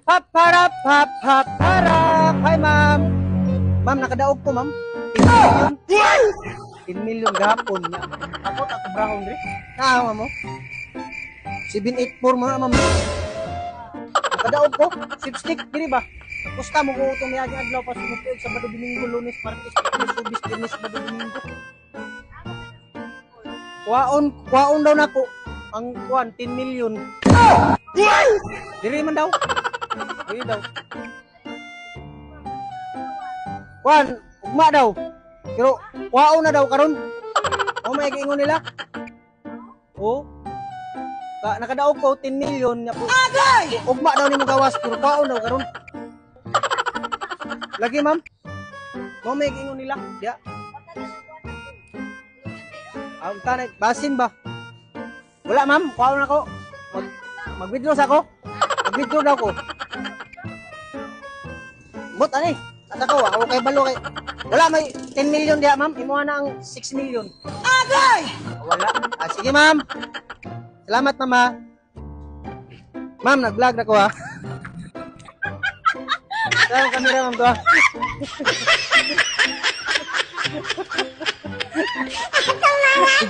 Paparap, pap, paparap. Hi, ma'am. Ma'am, nakadaog ko, ma'am. 10 million. 10 million gapon. Ako, brahon rin. Naawa mo. 784 mo na, ma'am. Nakadaog ko. Sipstick, diri ba? Pusta mo ko itong miyagi adlaw pa sumutuig sa Sabado, Domingo, Lunes, Martes, Subis, Biyernes, Sabado, Domingo. Kuwaon daw na ko. Ang kuwan, 10 million. Diri man daw. Diri daw. Kuwan, ugma daw. Pero kuwaon na daw karon. O may giingon nila. Oh. Nakadaog ko 10 million nya po. Ugma daw nimo gawas pero kuwaon daw karon. Lagi ma'am. Mo may giingon nila. Ya. Ang tanay, basin ba? Wala ma'am, kuwaon ako. Mag-withdraw sa ako. Mag-withdraw daw ko. Bot ani, at ako kay balo kay. Wala may 10 million diha ma'am, imuha na ang 6 million. Agay! Wala. Sige ma'am. Salamat mama. Ma'am, nag-vlog na ko ha. Saan kamera ma'am to ha?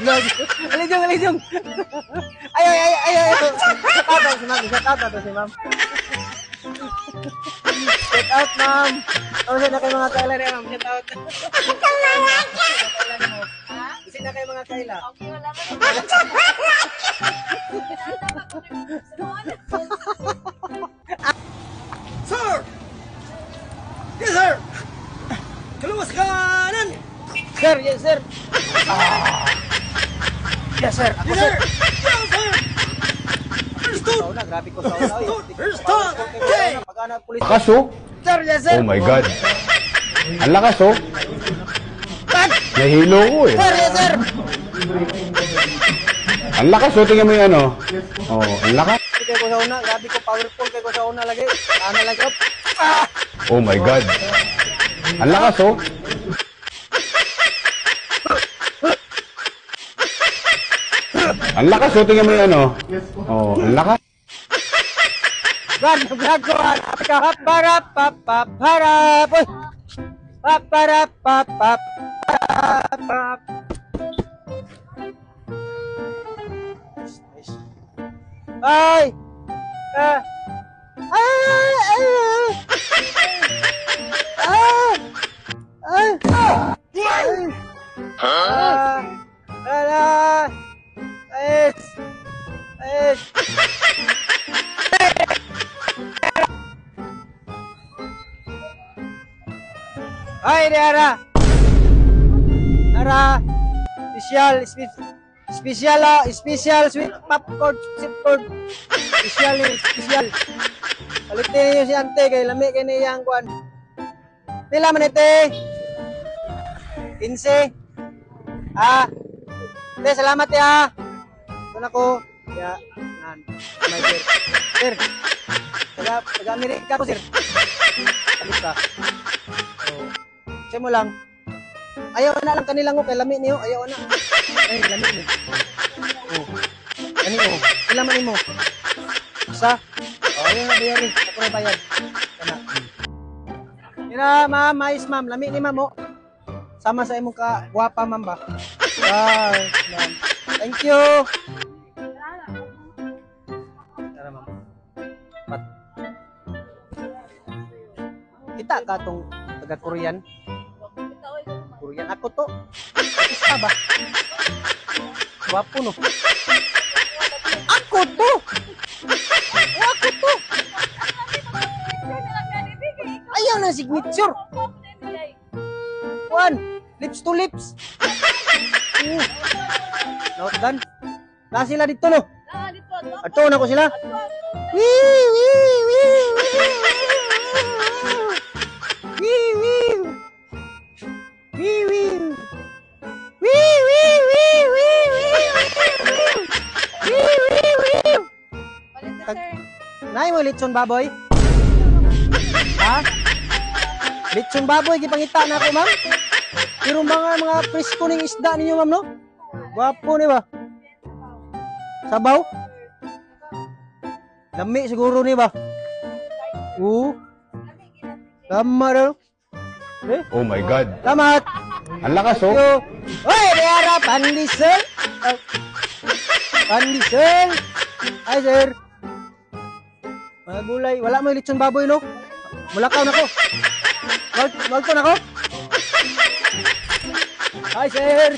Vlog. Alijong. Ay. Shout out si ma'am. Shout out ma'am. Kasi na kayo mga kaila rin ma'am. Shout out. Kasi na kayo mga kaila. Okay, wala Sir! Yes, sir! Kaluwas kanan! Sir, yes, sir! Yes, sir! Ako, sir! Yes, sir! Understood! Grabe ko sa una. Understood! Okay! Kaso? Sir, yes, sir! Oh my God. Ang lakas, oh. Nahilo ko, eh. Sir, yes, sir! Ang lakas, oh. Tingnan mo yung ano. Oh, ang lakas. Kaya ko sa una. Grabe ko, powerful. Kaya ko sa una lagi. Ana lagi. Oh my God. Ang lakas, oh. Ang lakas, oh. Tingnan mo yung ano. Oh, ang lakas. Vlog ko. Paparap, paparap. Paparap, paparap. Ay! Ay, Ara! Special sweet popcorn, chipcorn. Special. Palitin niyo si ante kay lami kay niyang kuan. Pila man ite? 15. Te, salamat ya. Kun ako, ya, nan. My dear. Sir. Taga Amerika ko, sir. Alis ka. Siya mo lang. Ayaw na lang kanilang ko kay lami niyo. Ayaw na. Ay, lami mo. Oh. Ano mo? Ilan man mo? Isa? Ayaw na bayari. Ako na bayad. Kana. Mira, ma'am. Mais, ma'am. Lami ni ma'am, oh. Sama sa imong ka guwapa, ma'am ba? Wow, ma'am. Thank you. Tara, ma'am. Kita ka tong taga-Korean. Korean ako to. Isa ba? Wapo no. Ako to. Ayaw na signature. One. Lips to lips. Note done. Na sila dito no. Ato na ko sila. Nay mo litson baboy? Ha? Litson baboy gipangita na ako, ma'am. Pero mga presko ning isda ninyo, ma'am, no? Gwapo ni ba? Sabaw? Lami siguro ni ba? Oo. Tama daw. Eh, Oh my God. salamat. Ang lakas, oh. Yo. Oy, Riara, pandisel. Pandisel. Ay, sir. Mga gulay. Wala mo yung lechon baboy, no? Mulakaw na ko. Wag ko na ko. Hi, sir.